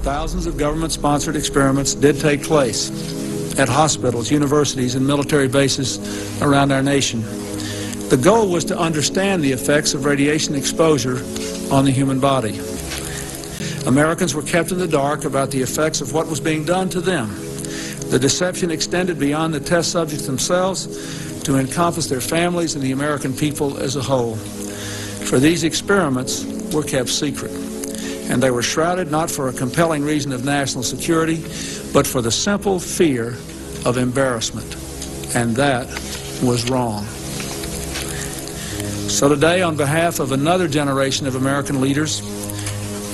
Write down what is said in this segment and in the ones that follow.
Thousands of government-sponsored experiments did take place at hospitals, universities, and military bases around our nation. The goal was to understand the effects of radiation exposure on the human body. Americans were kept in the dark about the effects of what was being done to them. The deception extended beyond the test subjects themselves to encompass their families and the American people as a whole. For these experiments were kept secret, and they were shrouded not for a compelling reason of national security, but for the simple fear of embarrassment, and that was wrong. So today, on behalf of another generation of American leaders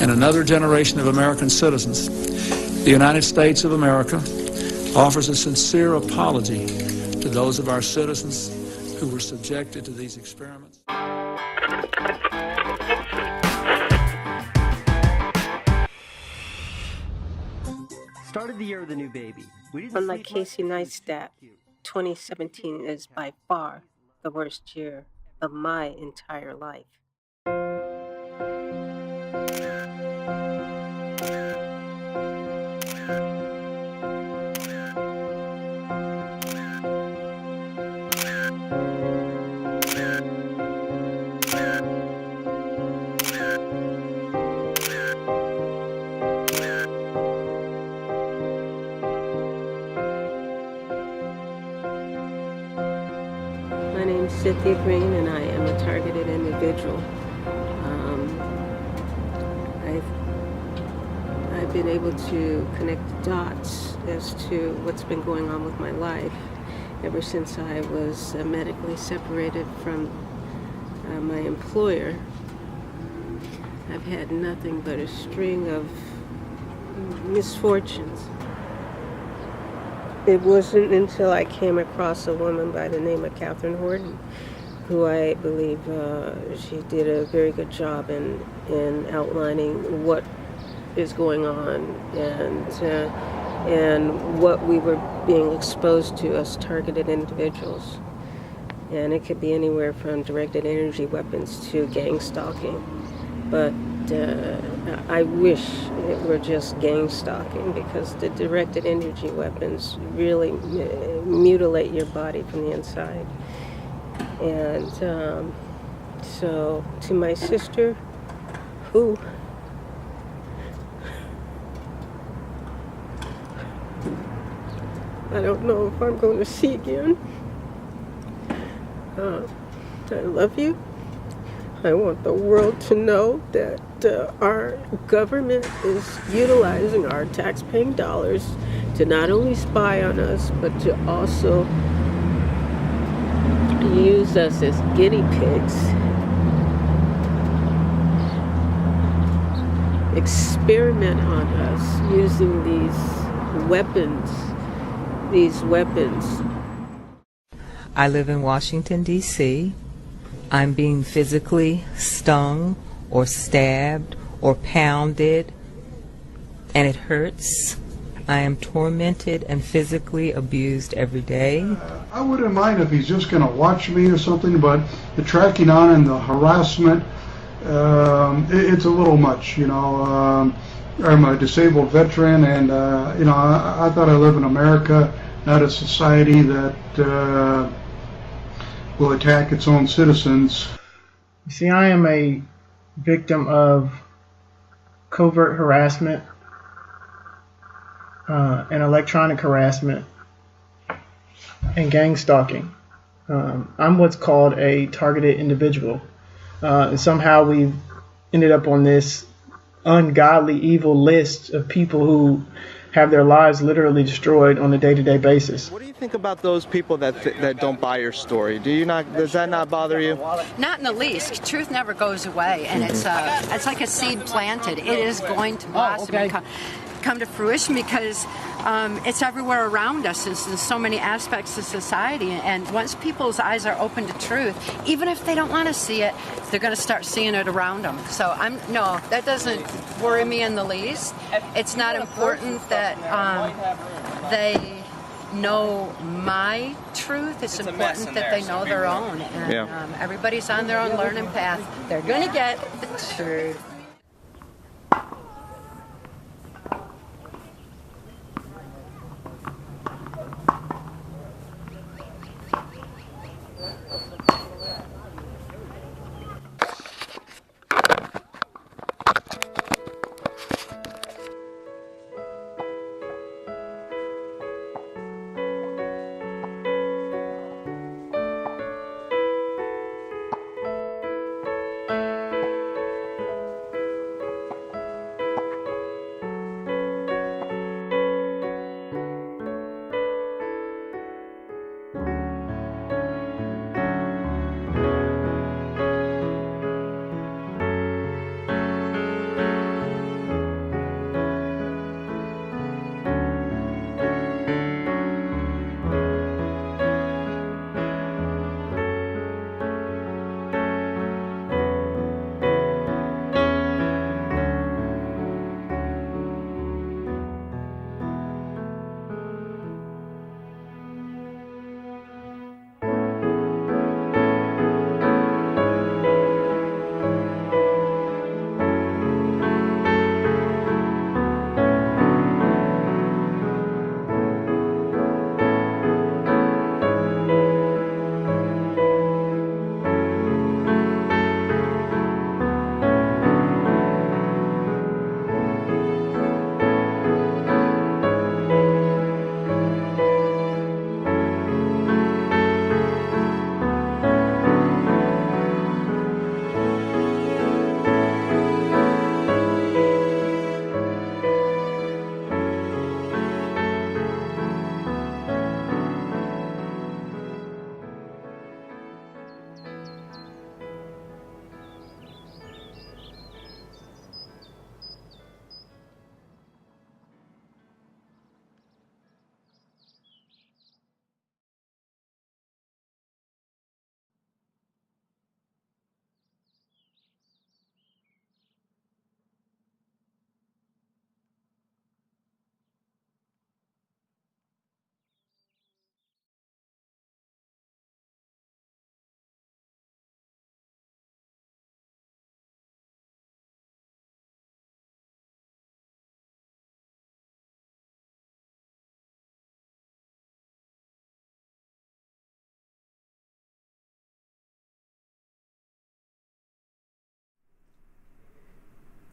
and another generation of American citizens, the United States of America offers a sincere apology to those of our citizens who were subjected to these experiments. Started the year with a new baby. Unlike Casey Neistat, 2017 is by far the worst year of my entire life. My name is Cynthia Green, and I am a targeted individual. I've been able to connect the dots as to what's been going on with my life ever since I was medically separated from my employer. I've had nothing but a string of misfortunes. It wasn't until I came across a woman by the name of Catherine Horton, who I believe she did a very good job in outlining what is going on and what we were being exposed to as targeted individuals. And it could be anywhere from directed energy weapons to gang stalking. But I wish it were just gang stalking, because the directed energy weapons really mutilate your body from the inside. And so to my sister, who I don't know if I'm going to see again, I love you. I want the world to know that our government is utilizing our taxpaying dollars to not only spy on us, but to also use us as guinea pigs, experiment on us using these weapons. I live in Washington, D.C. I'm being physically stung or stabbed or pounded, and it hurts. I am tormented and physically abused every day. I wouldn't mind if he's just going to watch me or something, but the tracking on and the harassment, it's a little much, you know. I'm a disabled veteran, and, you know, I thought I live in America, not a society that will attack its own citizens. See, I am a victim of covert harassment and electronic harassment and gang stalking. I'm what's called a targeted individual. And somehow we've ended up on this ungodly, evil list of people who have their lives literally destroyed on a day-to-day basis. What do you think about those people that don't buy your story? Does that not bother you? Not in the least. Truth never goes away, and it's like a seed planted. It is going to blossom and come to fruition, because it's everywhere around us. It's in so many aspects of society, and once people's eyes are open to truth, even if they don't want to see it, they're going to start seeing it around them. So no, that doesn't worry me in the least. It's not important that they know my truth. It's important that they know their own, and everybody's on their own learning path. They're going to get the truth.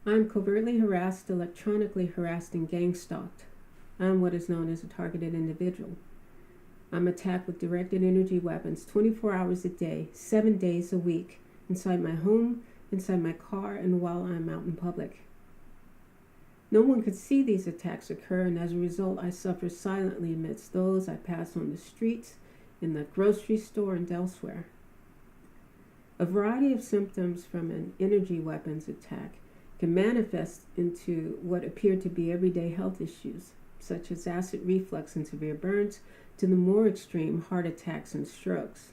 I'm covertly harassed, electronically harassed, and gangstalked. I'm what is known as a targeted individual. I'm attacked with directed energy weapons 24 hours a day, 7 days a week, inside my home, inside my car, and while I'm out in public. No one could see these attacks occur, and as a result, I suffer silently amidst those I pass on the streets, in the grocery store, and elsewhere. A variety of symptoms from an energy weapons attack can manifest into what appear to be everyday health issues, such as acid reflux and severe burns, to the more extreme heart attacks and strokes.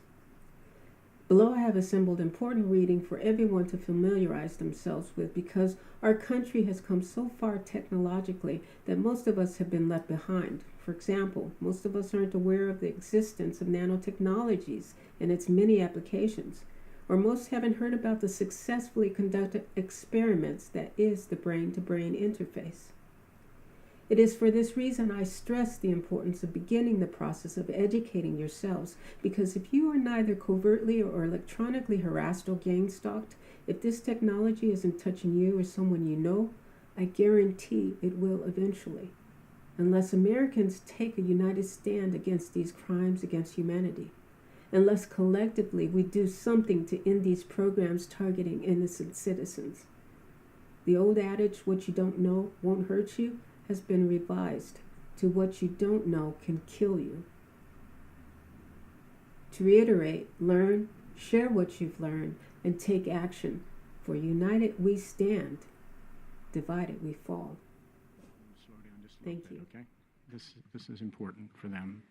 Below I have assembled important reading for everyone to familiarize themselves with, because our country has come so far technologically that most of us have been left behind. For example, most of us aren't aware of the existence of nanotechnologies and its many applications, or most haven't heard about the successfully conducted experiments that is the brain-to-brain interface. It is for this reason I stress the importance of beginning the process of educating yourselves, because if you are neither covertly or electronically harassed or gangstalked, if this technology isn't touching you or someone you know, I guarantee it will eventually, unless Americans take a united stand against these crimes against humanity, unless collectively we do something to end these programs targeting innocent citizens. The old adage, what you don't know won't hurt you, has been revised to what you don't know can kill you. To reiterate, learn, share what you've learned, and take action. For united we stand, divided we fall. Slow down just a Thank little bit, you. okay? This is important for them.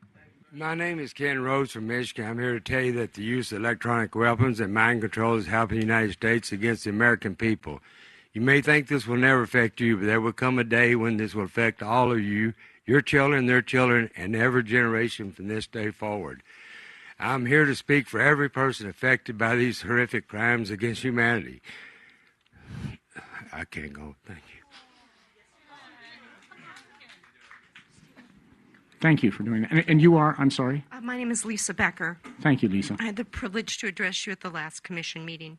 My name is Ken Rhodes from Michigan. I'm here to tell you that the use of electronic weapons and mind control is helping the United States against the American people. You may think this will never affect you, but there will come a day when this will affect all of you, your children, their children, and every generation from this day forward. I'm here to speak for every person affected by these horrific crimes against humanity. I can't go. Thank you. Thank you for doing that. And you are, I'm sorry? My name is Lisa Becker. Thank you, Lisa. I had the privilege to address you at the last commission meeting.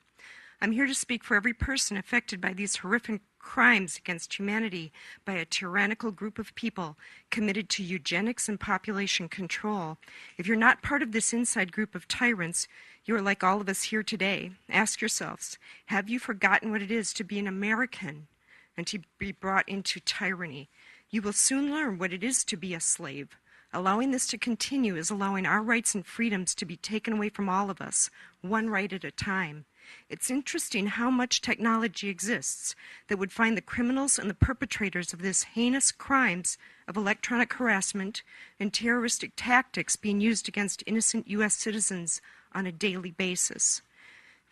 I'm here to speak for every person affected by these horrific crimes against humanity by a tyrannical group of people committed to eugenics and population control. If you're not part of this inside group of tyrants, you are like all of us here today. Ask yourselves, have you forgotten what it is to be an American and to be brought into tyranny? You will soon learn what it is to be a slave. Allowing this to continue is allowing our rights and freedoms to be taken away from all of us, one right at a time. It's interesting how much technology exists that would find the criminals and the perpetrators of this heinous crimes of electronic harassment and terroristic tactics being used against innocent U.S. citizens on a daily basis.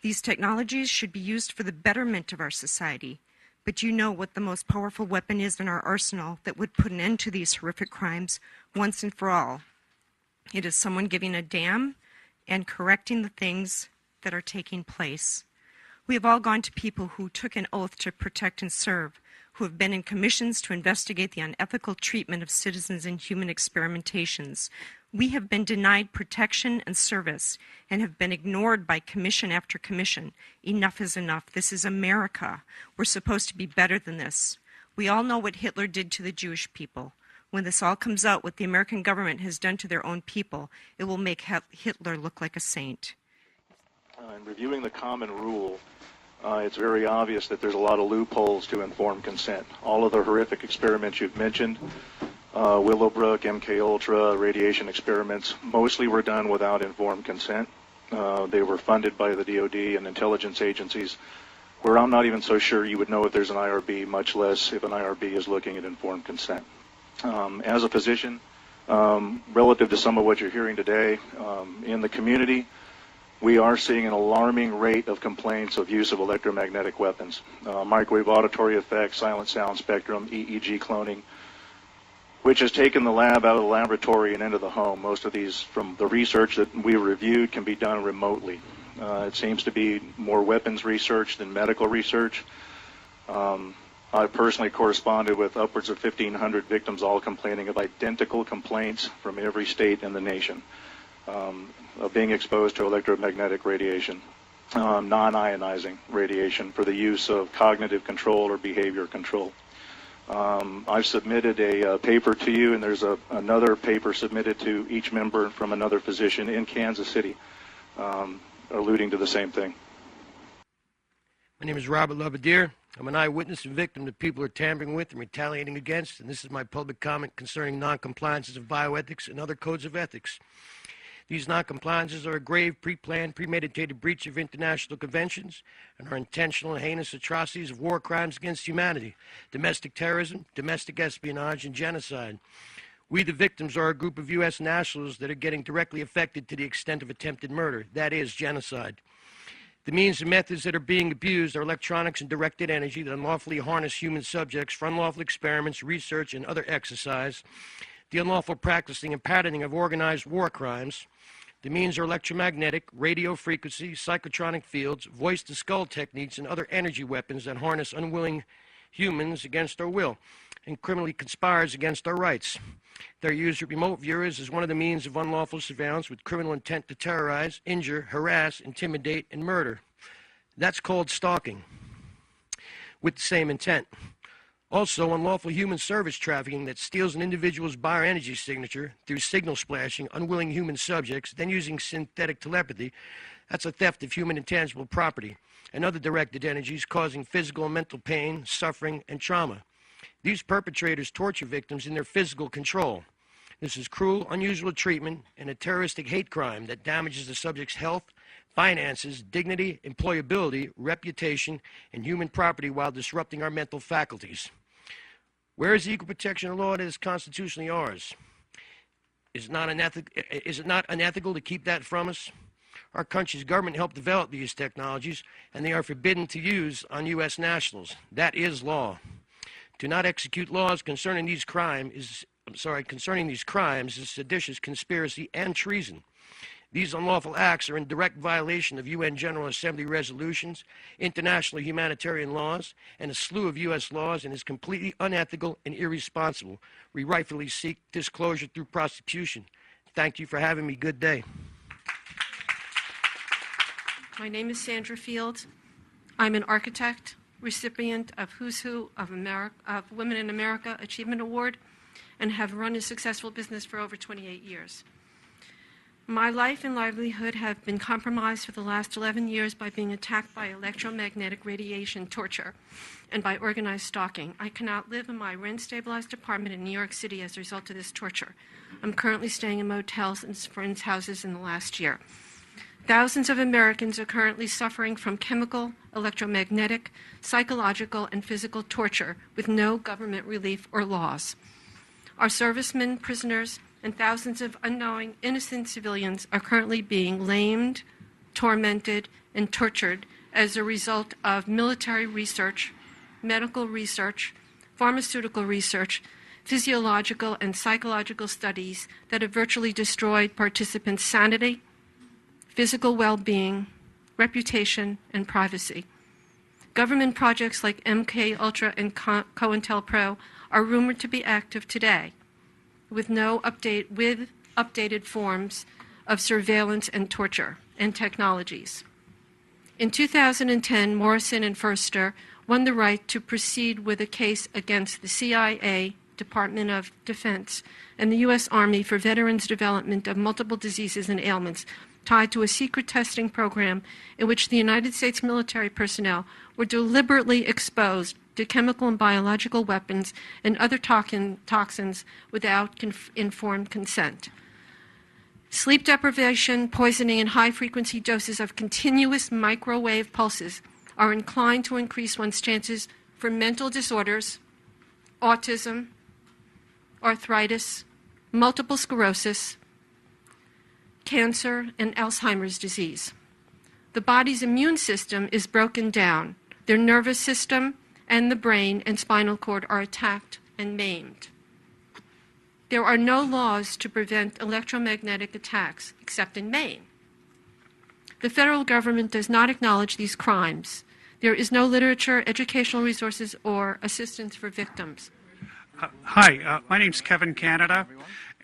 These technologies should be used for the betterment of our society, but you know what the most powerful weapon is in our arsenal that would put an end to these horrific crimes once and for all. It is someone giving a damn and correcting the things that are taking place. We have all gone to people who took an oath to protect and serve, who have been in commissions to investigate the unethical treatment of citizens in human experimentations. We have been denied protection and service and have been ignored by commission after commission. Enough is enough. This is America. We're supposed to be better than this. We all know what Hitler did to the Jewish people. When this all comes out, what the American government has done to their own people, it will make Hitler look like a saint. In reviewing the common rule, it's very obvious that there's a lot of loopholes to informed consent. All of the horrific experiments you've mentioned, Willowbrook, MK-Ultra, radiation experiments, mostly were done without informed consent. They were funded by the DoD and intelligence agencies, where I'm not even so sure you would know if there's an IRB, much less if an IRB is looking at informed consent. As a physician, relative to some of what you're hearing today, in the community, we are seeing an alarming rate of complaints of use of electromagnetic weapons. Microwave auditory effects, silent sound spectrum, EEG cloning, which has taken the lab out of the laboratory and into the home. Most of these, from the research that we reviewed, can be done remotely. It seems to be more weapons research than medical research. I personally corresponded with upwards of 1,500 victims, all complaining of identical complaints from every state in the nation. Of being exposed to electromagnetic radiation. non-ionizing radiation for the use of cognitive control or behavior control. I've submitted a paper to you, and there's another paper submitted to each member from another physician in Kansas City, alluding to the same thing. My name is Robert Lovadier. I'm an eyewitness and victim that people are tampering with and retaliating against, and this is my public comment concerning noncompliances of bioethics and other codes of ethics. These noncompliances are a grave, pre-planned, premeditated breach of international conventions and are intentional and heinous atrocities of war crimes against humanity, domestic terrorism, domestic espionage, and genocide. We, the victims, are a group of U.S. nationals that are getting directly affected to the extent of attempted murder. That is genocide. The means and methods that are being abused are electronics and directed energy that unlawfully harness human subjects for unlawful experiments, research, and other exercise, the unlawful practicing and patterning of organized war crimes. The means are electromagnetic, radio frequency, psychotronic fields, voice-to-skull techniques, and other energy weapons that harness unwilling humans against our will and criminally conspires against our rights. They're used with remote viewers as one of the means of unlawful surveillance with criminal intent to terrorize, injure, harass, intimidate, and murder. That's called stalking, with the same intent. Also, unlawful human service trafficking that steals an individual's bioenergy signature through signal splashing unwilling human subjects, then using synthetic telepathy. That's a theft of human intangible property and other directed energies causing physical and mental pain, suffering, and trauma. These perpetrators torture victims in their physical control. This is cruel, unusual treatment and a terroristic hate crime that damages the subject's health, finances, dignity, employability, reputation, and human property while disrupting our mental faculties. Where is the equal protection law that is constitutionally ours? Is it not unethical to keep that from us? Our country's government helped develop these technologies, and they are forbidden to use on U.S. nationals. That is law. To not execute laws concerning these crimes is seditious conspiracy and treason. These unlawful acts are in direct violation of UN General Assembly resolutions, international humanitarian laws, and a slew of U.S. laws, and is completely unethical and irresponsible. We rightfully seek disclosure through prosecution. Thank you for having me. Good day. My name is Sandra Fields. I'm an architect, recipient of Who's Who of Women in America Achievement Award, and have run a successful business for over 28 years. My life and livelihood have been compromised for the last 11 years by being attacked by electromagnetic radiation torture and by organized stalking. I cannot live in my rent-stabilized apartment in New York City as a result of this torture. I'm currently staying in motels and friends' houses in the last year. Thousands of Americans are currently suffering from chemical, electromagnetic, psychological, and physical torture with no government relief or laws. Our servicemen, prisoners, and thousands of unknowing, innocent civilians are currently being lamed, tormented, and tortured as a result of military research, medical research, pharmaceutical research, physiological and psychological studies that have virtually destroyed participants' sanity, physical well-being, reputation, and privacy. Government projects like MKUltra and COINTELPRO are rumored to be active today, with updated forms of surveillance and torture and technologies. In 2010, Morrison and Furster won the right to proceed with a case against the CIA, Department of Defense, and the U.S. Army for veterans' development of multiple diseases and ailments tied to a secret testing program in which the United States military personnel were deliberately exposed to chemical and biological weapons and other toxins without informed consent. Sleep deprivation, poisoning, and high-frequency doses of continuous microwave pulses are inclined to increase one's chances for mental disorders, autism, arthritis, multiple sclerosis, cancer, and Alzheimer's disease. The body's immune system is broken down. Their nervous system and the brain and spinal cord are attacked and maimed. There are no laws to prevent electromagnetic attacks, except in Maine. The federal government does not acknowledge these crimes. There is no literature, educational resources, or assistance for victims. Hi, my name's Kevin Canada,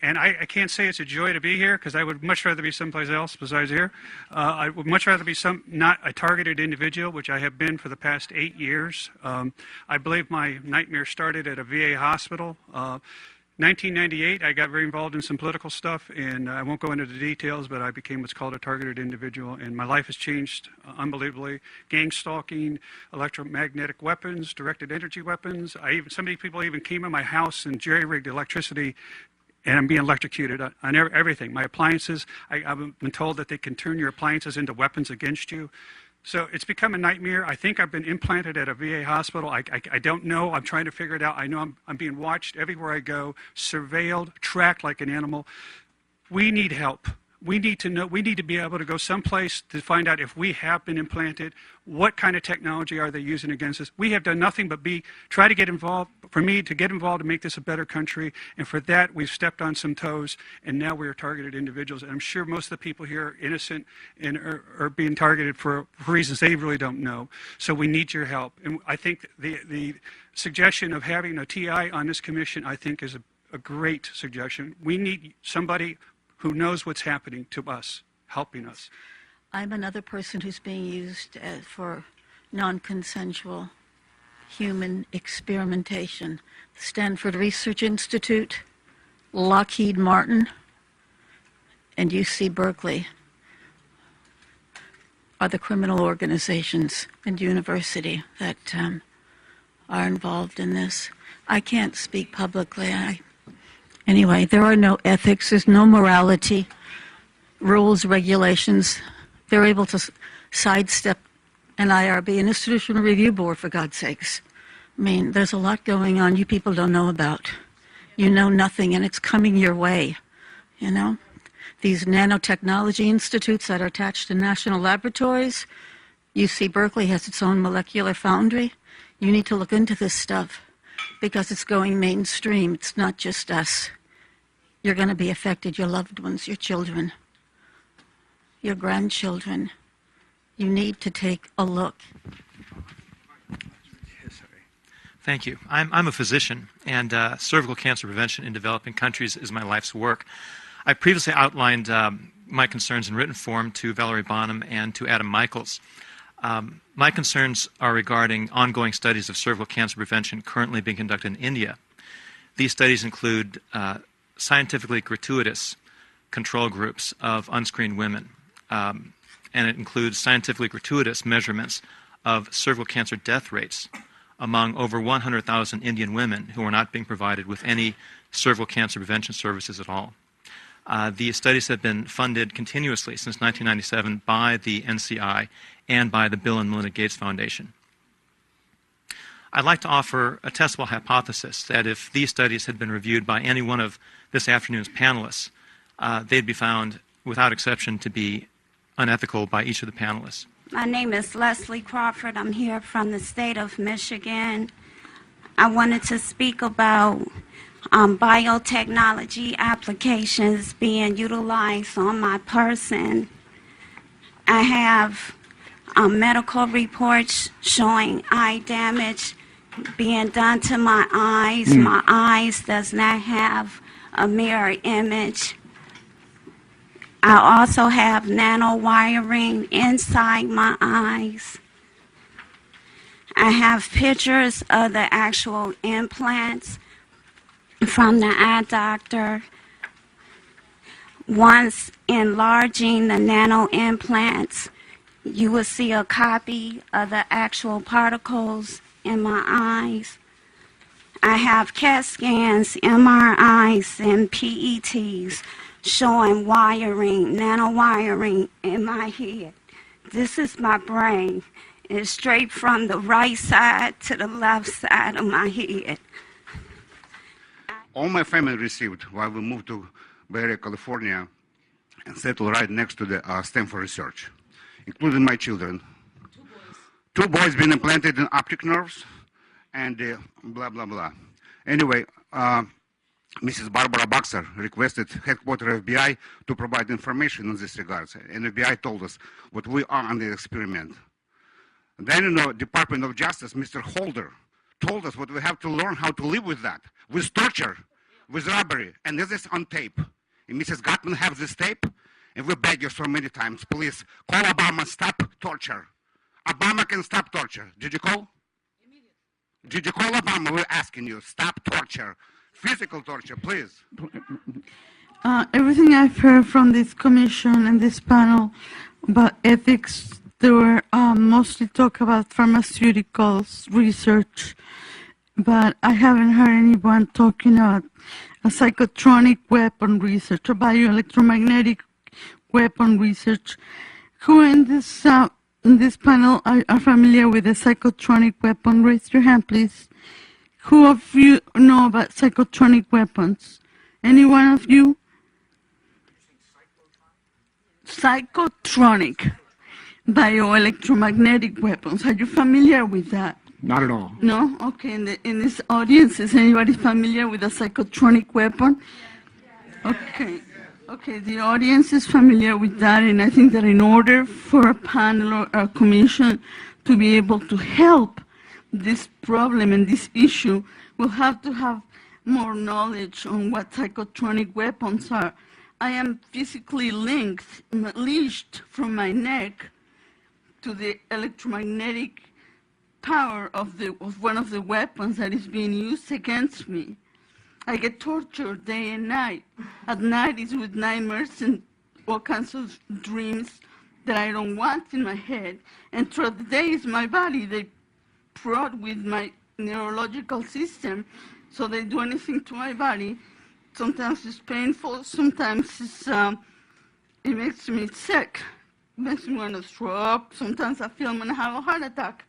And I can't say it's a joy to be here because I would much rather be someplace else besides here. I would much rather be not a targeted individual, which I have been for the past 8 years. I believe my nightmare started at a VA hospital. 1998, I got very involved in some political stuff, and I won't go into the details, but I became what's called a targeted individual, and my life has changed unbelievably. Gang stalking, electromagnetic weapons, directed energy weapons. Some people even came in my house and jerry-rigged electricity, and I'm being electrocuted on everything. My appliances, I've been told that they can turn your appliances into weapons against you. So it's become a nightmare. I think I've been implanted at a VA hospital. I don't know. I'm trying to figure it out. I know I'm being watched everywhere I go, surveilled, tracked like an animal. We need help. We need to know. We need to be able to go someplace to find out if we have been implanted. What kind of technology are they using against us? We have done nothing but try to get involved. For me, to get involved to make this a better country, and for that, we've stepped on some toes, and now we are targeted individuals. And I'm sure most of the people here are innocent and are being targeted for reasons they really don't know. So we need your help. And I think the suggestion of having a TI on this commission, I think, is a great suggestion. We need somebody who knows what's happening to us, helping us. I'm another person who's being used for non-consensual human experimentation. The Stanford Research Institute, Lockheed Martin, and UC Berkeley are the criminal organizations and university that are involved in this. I can't speak publicly. Anyway, there are no ethics, there's no morality, rules, regulations. They're able to sidestep an IRB, an institutional review board, for God's sakes. I mean, there's a lot going on you people don't know about. You know nothing, and it's coming your way, you know? These nanotechnology institutes that are attached to national laboratories, UC Berkeley has its own molecular foundry. You need to look into this stuff, because it's going mainstream. It's not just us. You're going to be affected, your loved ones, your children, your grandchildren. You need to take a look. Thank you. I'm a physician, and cervical cancer prevention in developing countries is my life's work. I previously outlined my concerns in written form to Valerie Bonham and to Adam Michaels. My concerns are regarding ongoing studies of cervical cancer prevention currently being conducted in India. These studies include scientifically gratuitous control groups of unscreened women, and it includes scientifically gratuitous measurements of cervical cancer death rates among over 100,000 Indian women who are not being provided with any cervical cancer prevention services at all. These studies have been funded continuously since 1997 by the NCI and by the Bill and Melinda Gates Foundation. I'd like to offer a testable hypothesis that if these studies had been reviewed by any one of this afternoon's panelists, they'd be found, without exception, to be unethical by each of the panelists. My name is Leslie Crawford. I'm here from the state of Michigan. I wanted to speak about biotechnology applications being utilized on my person. I have medical reports showing eye damage being done to my eyes. My eyes does not have a mirror image. I also have nano wiring inside my eyes. I have pictures of the actual implants from the eye doctor. Once enlarging the nano implants, you will see a copy of the actual particles in my eyes. I have CAT scans, MRIs, and PETs showing wiring, nano wiring in my head. This is my brain. It's straight from the right side to the left side of my head. All my family received while we moved to Bay Area, California, and settled right next to the Stanford Research, including my children. Two boys been implanted in optic nerves, and blah, blah, blah. Anyway, Mrs. Barbara Boxer requested headquarters FBI to provide information in this regard, and FBI told us what we are under experiment. Then in the Department of Justice, Mr. Holder told us what we have to learn how to live with that, with torture. with robbery, and this is on tape. And Mrs. Gottman has this tape, and we beg you so many times, please call Obama, stop torture. Obama can stop torture. Did you call? Did you call Obama? We're asking you, stop torture. Physical torture, please. Everything I've heard from this commission and this panel about ethics, they were mostly talk about pharmaceuticals research, but I haven't heard anyone talking about a psychotronic weapon research, or bioelectromagnetic weapon research. Who in this panel are familiar with a psychotronic weapon? Raise your hand, please. Who of you know about psychotronic weapons? Any one of you? Psychotronic bioelectromagnetic weapons. Are you familiar with that? Not at all. No? Okay. In this audience, is anybody familiar with a psychotronic weapon? Okay. Okay, the audience is familiar with that, and I think that in order for a panel or a commission to be able to help this problem and this issue, we'll have to have more knowledge on what psychotronic weapons are. I am physically leashed from my neck to the electromagnetic power of one of the weapons that is being used against me. I get tortured day and night. At night is with nightmares and all kinds of dreams that I don't want in my head. And throughout the day is my body. They prod with my neurological system, so they do anything to my body. Sometimes it's painful, sometimes it makes me sick. It makes me want to throw up. Sometimes I feel I'm going to have a heart attack.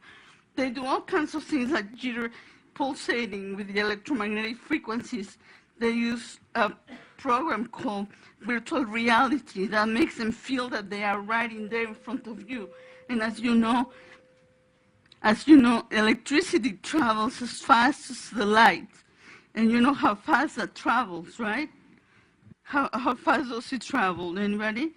They do all kinds of things like jitter, pulsating with the electromagnetic frequencies. They use a program called virtual reality that makes them feel that they are right in there in front of you. And as you know, electricity travels as fast as the light. And you know how fast that travels, right? How fast does it travel? Anybody?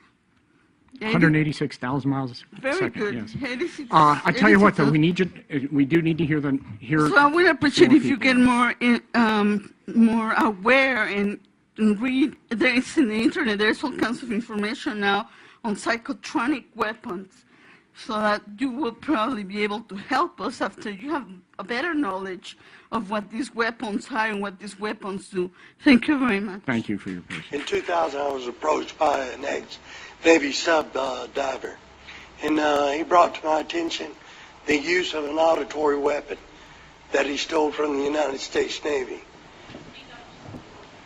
186,000 miles a Very second. good. Yes. 86, I tell you what, though, 86. we do need to hear So I would appreciate if you get more aware and read. There is in the internet. There's all kinds of information now on psychotronic weapons, so that you will probably be able to help us after you have a better knowledge of what these weapons are and what these weapons do. Thank you very much. Thank you for your patience. In 2000, I was approached by an ex-Navy sub diver, and he brought to my attention the use of an auditory weapon that he stole from the United States Navy.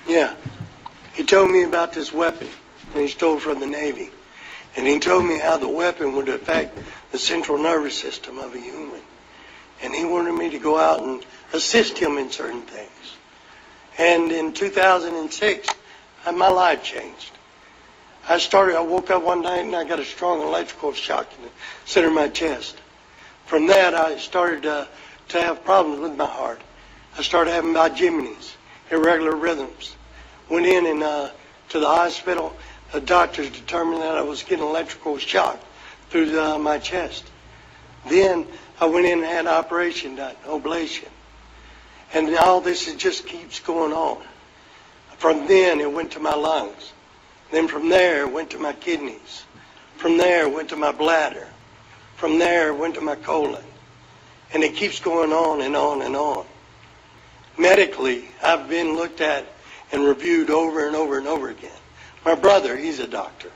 Yeah, he told me about this weapon that he stole from the Navy, and he told me how the weapon would affect the central nervous system of a human, and he wanted me to go out and assist him in certain things. And in 2006, my life changed. I woke up one night and I got a strong electrical shock in the center of my chest. From that, I started to have problems with my heart. I started having Jiminies, irregular rhythms. Went in and to the hospital. The doctors determined that I was getting electrical shock through my chest. Then I went in and had an operation done, ablation. And all this just keeps going on. From then, it went to my lungs. Then from there, it went to my kidneys. From there, it went to my bladder. From there, it went to my colon. And it keeps going on and on and on. Medically, I've been looked at and reviewed over and over and over again. My brother, he's a doctor.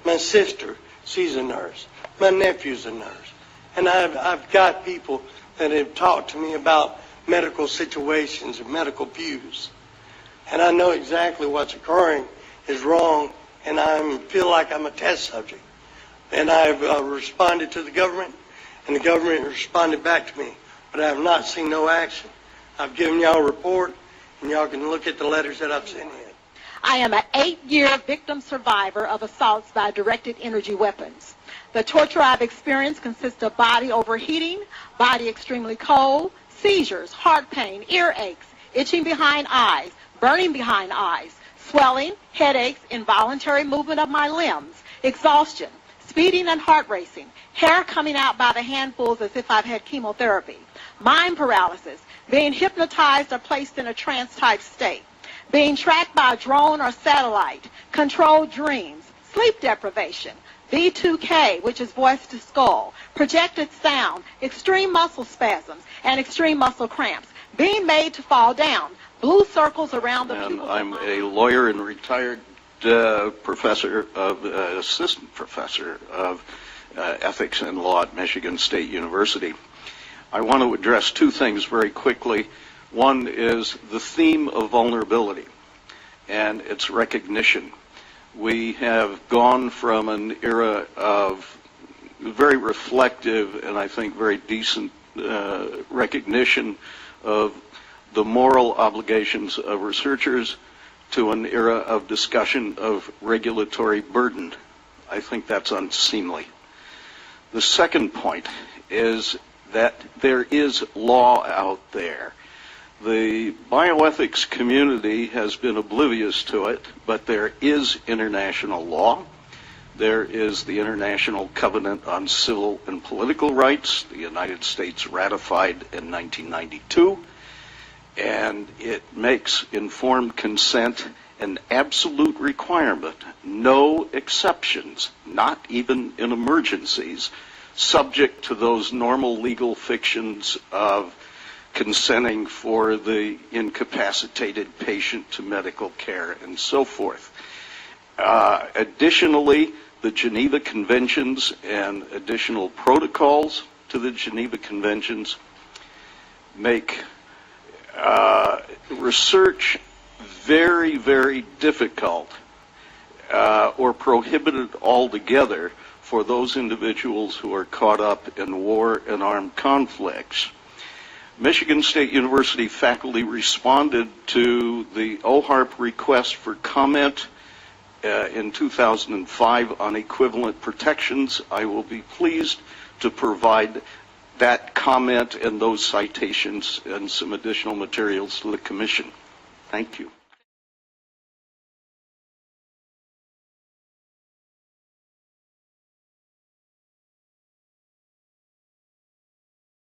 My sister, she's a nurse. My nephew's a nurse. And I've got people that have talked to me about medical situations and medical views. And I know exactly what's occurring is wrong, and I feel like I'm a test subject. And I've responded to the government, and the government responded back to me, but I have not seen no action. I've given y'all a report, and y'all can look at the letters that I've sent in. I am an 8-year victim survivor of assaults by directed energy weapons. The torture I've experienced consists of body overheating, body extremely cold, seizures, heart pain, earaches, itching behind eyes, burning behind eyes, swelling, headaches, involuntary movement of my limbs, exhaustion, speeding and heart racing, hair coming out by the handfuls as if I've had chemotherapy, mind paralysis, being hypnotized or placed in a trance-type state, being tracked by a drone or satellite, controlled dreams, sleep deprivation, V2K, which is voice to skull, projected sound, extreme muscle spasms, and extreme muscle cramps, being made to fall down, blue circles around the pupils. I'm a lawyer and retired assistant professor of ethics and law at Michigan State University. I want to address two things very quickly. One is the theme of vulnerability and its recognition. We have gone from an era of very reflective and I think very decent recognition of the moral obligations of researchers to an era of discussion of regulatory burden. I think that's unseemly. The second point is that there is law out there. The bioethics community has been oblivious to it, but there is international law. There is the International Covenant on Civil and Political Rights, the United States ratified in 1992, and it makes informed consent an absolute requirement, no exceptions, not even in emergencies, subject to those normal legal fictions of consenting for the incapacitated patient to medical care and so forth. Additionally, the Geneva Conventions and additional protocols to the Geneva Conventions make research very, very difficult or prohibited altogether for those individuals who are caught up in war and armed conflicts. Michigan State University faculty responded to the OHARP request for comment in 2005 on equivalent protections. I will be pleased to provide that comment and those citations and some additional materials to the Commission. Thank you.